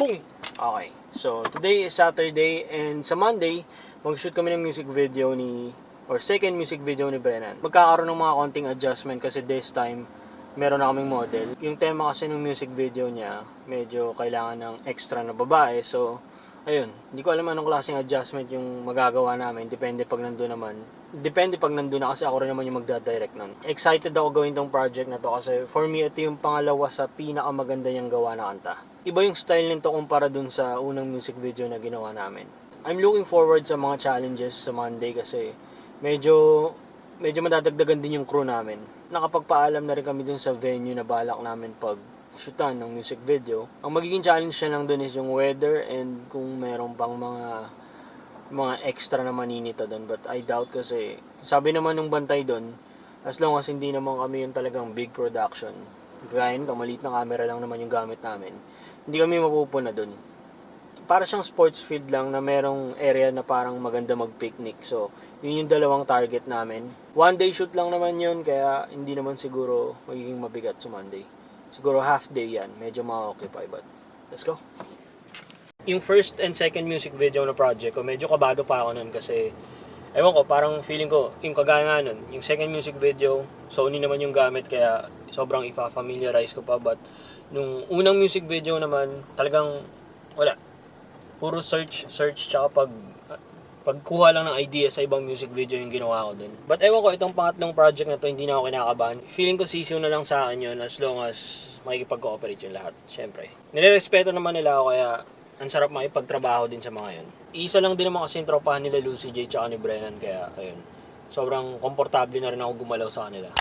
Boom! Okay, so today is Saturday and sa Monday, mag-shoot kami ng music video second music video ni Brennan. Magkakaroon ng mga konting adjustment kasi this time, meron na kaming model. Yung tema kasi ng music video niya, medyo kailangan ng extra na babae. So, ayun, hindi ko alam anong klaseng adjustment yung magagawa namin. Depende pag nandun na kasi ako rin naman yung magdadirect nun. Excited ako gawin tong project na to kasi for me, ito yung pangalawa sa pinakamaganda niyang gawa na kanta. Iba yung style nito kumpara dun sa unang music video na ginawa namin. I'm looking forward sa mga challenges sa Monday kasi medyo madadagdagan din yung crew namin. Nakapagpaalam na rin kami dun sa venue na balak namin pag shootan ng music video. Ang magiging challenge na lang dun is yung weather and kung meron pang mga extra na maninita dun. But I doubt kasi sabi naman ng bantay dun, as long as hindi naman kami yung talagang big production, gaya nito, maliit na camera lang naman yung gamit namin, hindi kami mapupuna dun. Para siyang sports field lang na merong area na parang maganda mag-picnic. So, yun yung dalawang target namin. One day shoot lang naman yun, kaya hindi naman siguro magiging mabigat sa Monday. Siguro half day yan, medyo ma-occupy, but let's go. Yung first and second music video na project ko, medyo kabado pa ako nun kasi ewan ko, parang feeling ko, yung kagaya nga nun, yung second music video, Sony naman yung gamit kaya sobrang ipa-familiarize ko pa, but nung unang music video naman, talagang wala. Puro search, tsaka pagkuha lang ng idea sa ibang music video yung ginawa ko dun. But ewan ko, itong pangatlong project na to, hindi na ako kinakabahan. Feeling ko sisiw na lang sa akin yun as long as makikipag-cooperate yung lahat, syempre. Nirerespeto naman nila ako kaya ang sarap makipagtrabaho din sa mga yun. Isa lang din naman kasi yung tropahan nila Lucy J tsaka ni Brennan kaya ayun. Sobrang komportable na rin ako gumalaw sa kanila.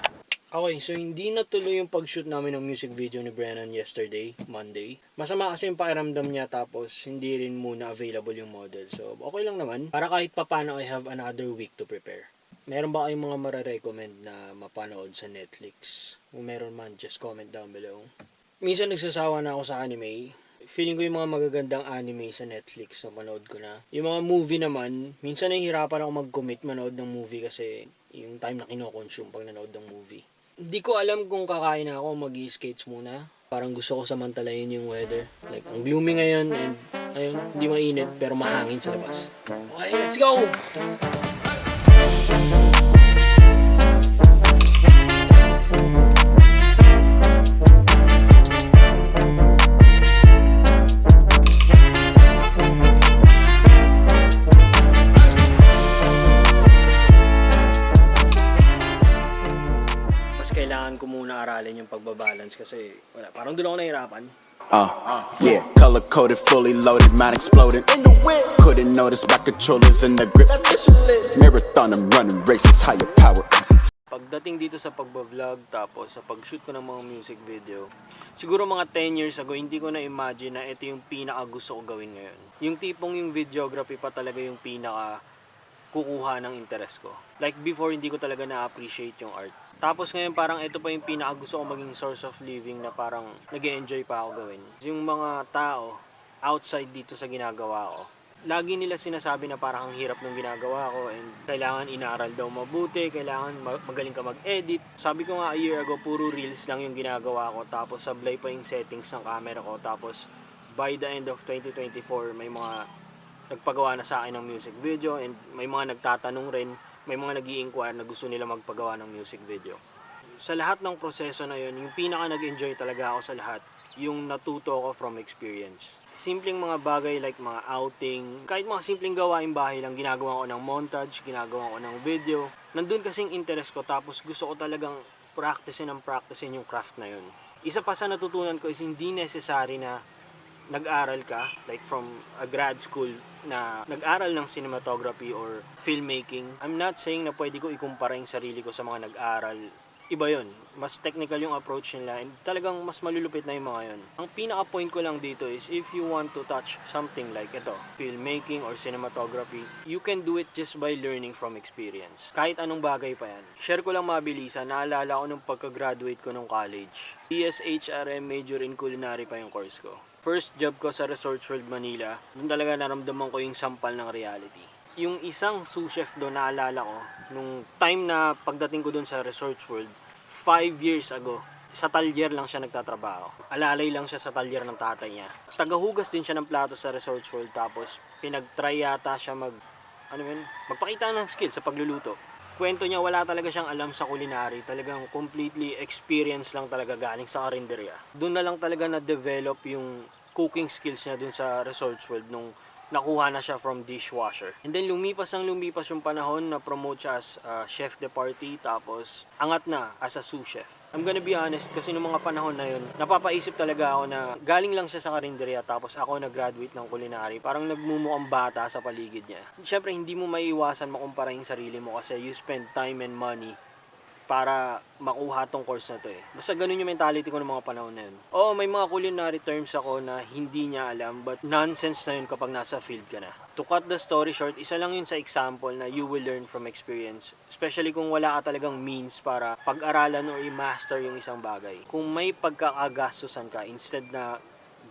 Okay, so hindi natuloy yung pag-shoot namin ng music video ni Brennan yesterday, Monday. Masama kasi yung pakiramdam niya tapos hindi rin muna available yung model. So okay lang naman. Para kahit papano I have another week to prepare. Meron ba kayong mga mararecommend na mapanood sa Netflix? Kung meron man, just comment down below. Minsan nagsasawa na ako sa anime. Feeling ko yung mga magagandang anime sa Netflix na manood ko na. Yung mga movie naman, minsan nahihirapan ako mag-commit manood ng movie kasi yung time na kino-consume pag nanood ng movie. Hindi ko alam kung kakain na ako, mag-skates muna. Parang gusto ko samantalayin yung weather. Like, ang gloomy ngayon and ayun, hindi mainit pero mahangin sa labas. Okay, let's go! Kailangan ko muna aralin yung pagbabalance kasi wala, parang doon ako nahirapan. Yeah, color-coded, fully loaded, mind exploding. In the whip, couldn't notice my controllers in the grip. Marathon, I'm running races, higher power. Pagdating dito sa pagbablog, tapos sa pag-shoot ko ng mga music video, siguro mga 10 years ago, hindi ko na-imagine na ito yung pinaka gusto ko gawin ngayon. Yung tipong yung videography pa talaga yung pinaka kukuha ng interest ko. Like before, hindi ko talaga na-appreciate yung art. Tapos ngayon parang ito pa yung pinaka gusto ko maging source of living na parang nag-e-enjoy pa ako gawin. Yung mga tao outside dito sa ginagawa ko, lagi nila sinasabi na parang ang hirap ng ginagawa ko and kailangan inaaral daw mabuti, kailangan magaling ka mag-edit. Sabi ko nga a year ago, puro reels lang yung ginagawa ko tapos sablay pa yung settings ng camera ko. Tapos by the end of 2024, may mga nagpagawa na sa akin ng music video and may mga nagtatanong rin, may mga nag-i-inquire na gusto nila magpagawa ng music video. Sa lahat ng proseso na yun, yung pinaka nag-enjoy talaga ako sa lahat, yung natuto ko from experience. Simpleng mga bagay like mga outing, kahit mga simpleng gawain bahay lang, ginagawa ko ng montage, ginagawa ko ng video. Nandun kasing interest ko tapos gusto ko talagang practicein yung craft na yun. Isa pa sa natutunan ko is hindi necessary na nag-aral ka, like from a grad school na nag-aral ng cinematography or filmmaking. I'm not saying na pwede ko ikumpara yung sarili ko sa mga nag-aral. Iba yun. Mas technical yung approach nila and talagang mas malulupit na yung mga yun. Ang pinaka-point ko lang dito is if you want to touch something like ito, filmmaking or cinematography, you can do it just by learning from experience. Kahit anong bagay pa yan. Share ko lang mabilisan, naalala ko nung pagka-graduate ko nung college. DSHRM major in culinary pa yung course ko. First job ko sa Resorts World Manila, doon talaga naramdaman ko yung sampal ng reality. Yung isang sous chef doon, naalala ko, nung time na pagdating ko doon sa Resorts World, 5 years ago, Sa talyer lang siya nagtatrabaho. Alalay lang siya sa talyer ng tatay niya. Tagahugas din siya ng plato sa Resorts World, tapos pinag-try yata siya magpakita ng skill sa pagluluto. Kwento niya, wala talaga siyang alam sa culinary. Talagang completely experience lang talaga galing sa karinderya. Doon na lang talaga na-develop yung cooking skills niya dun sa Resorts World nung nakuha na siya from dishwasher. And then lumipas yung panahon, na promote siya as chef de partie, tapos angat na as a sous chef. I'm gonna be honest, kasi nung mga panahon na yun, napapaisip talaga ako na galing lang siya sa karinderya, tapos ako nag-graduate ng culinary. Parang nagmumukhang bata sa paligid niya. Siyempre, hindi mo maiiwasan makumpara yung sarili mo kasi you spend time and money para makuha tong course na to eh. Basta ganun yung mentality ko ng mga panahon na yun. Oo, may mga culinary terms ako na hindi niya alam, but nonsense na yun kapag nasa field ka na. To cut the story short, isa lang yun sa example na you will learn from experience. Especially kung wala ka talagang means para pag-aralan o i-master yung isang bagay. Kung may pagkakagastusan ka, instead na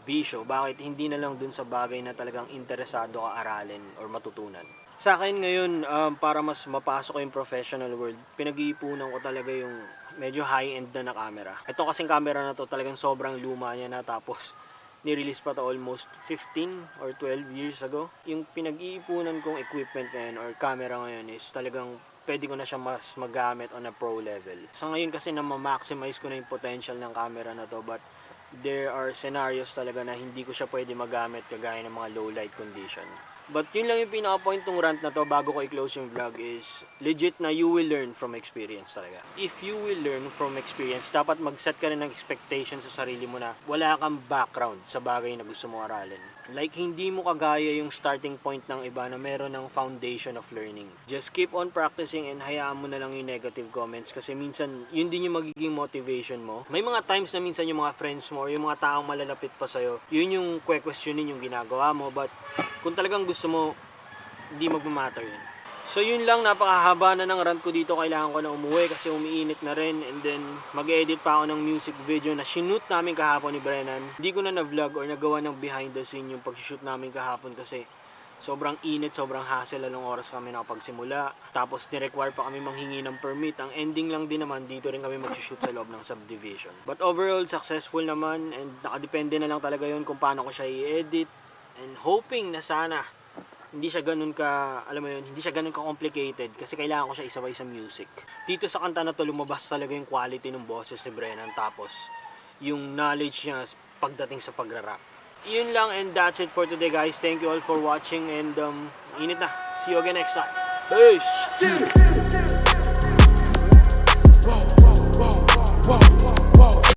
bisyo, bakit hindi na lang dun sa bagay na talagang interesado ka aralin or matutunan? Sa akin ngayon, para mas mapasok ko yung professional world, pinag-iipunan ko talaga yung medyo high-end na camera. Ito kasing camera na to talagang sobrang luma niya na, tapos nirelease pa to almost 15 or 12 years ago. Yung pinag-iipunan kong equipment ngayon or camera ngayon is talagang pwede ko na siya mas magamit on a pro level. Sa ngayon kasi na ma-maximize ko na yung potential ng camera na to, but there are scenarios talaga na hindi ko siya pwede magamit kagaya ng mga low light condition. But yun lang yung pinaka-point ng rant na to bago ko i-close yung vlog is legit na you will learn from experience talaga. If you will learn from experience, dapat mag-set ka rin ng expectation sa sarili mo na wala kang background sa bagay na gusto mo aralin. Like, hindi mo kagaya yung starting point ng iba na meron ng foundation of learning. Just keep on practicing and hayaan mo na lang yung negative comments kasi minsan yun din yung magiging motivation mo. May mga times na minsan yung mga friends mo or yung mga taong malalapit pa sa'yo, yun yung questionin yung ginagawa mo, but kung talagang gusto mo, hindi magmamatter yun. So yun lang, napakahaba na ng rant ko dito. Kailangan ko na umuwi kasi umiinit na rin. And then mag-edit pa ako ng music video na shoot namin kahapon ni Brennan. Hindi ko na na-vlog or nagawa ng behind the scene yung pag-shoot namin kahapon kasi sobrang init, sobrang hassle. Anong oras kami nakapagsimula. Tapos ni-require pa kami manghingi ng permit. Ang ending lang din naman, dito rin kami mag-shoot sa loob ng subdivision. But overall, successful naman. And nakadepende na lang talaga yun kung paano ko siya i-edit. And hoping na sana hindi siya ganun ka, alam mo yun, hindi siya ganun ka complicated kasi kailangan ko siya isabay sa music. Dito sa kanta na to, lumabas talaga yung quality ng boses ni Brennan, tapos yung knowledge niya pagdating sa pagra-rap. Yun lang, and that's it for today guys. Thank you all for watching and init na. See you again next time. Peace!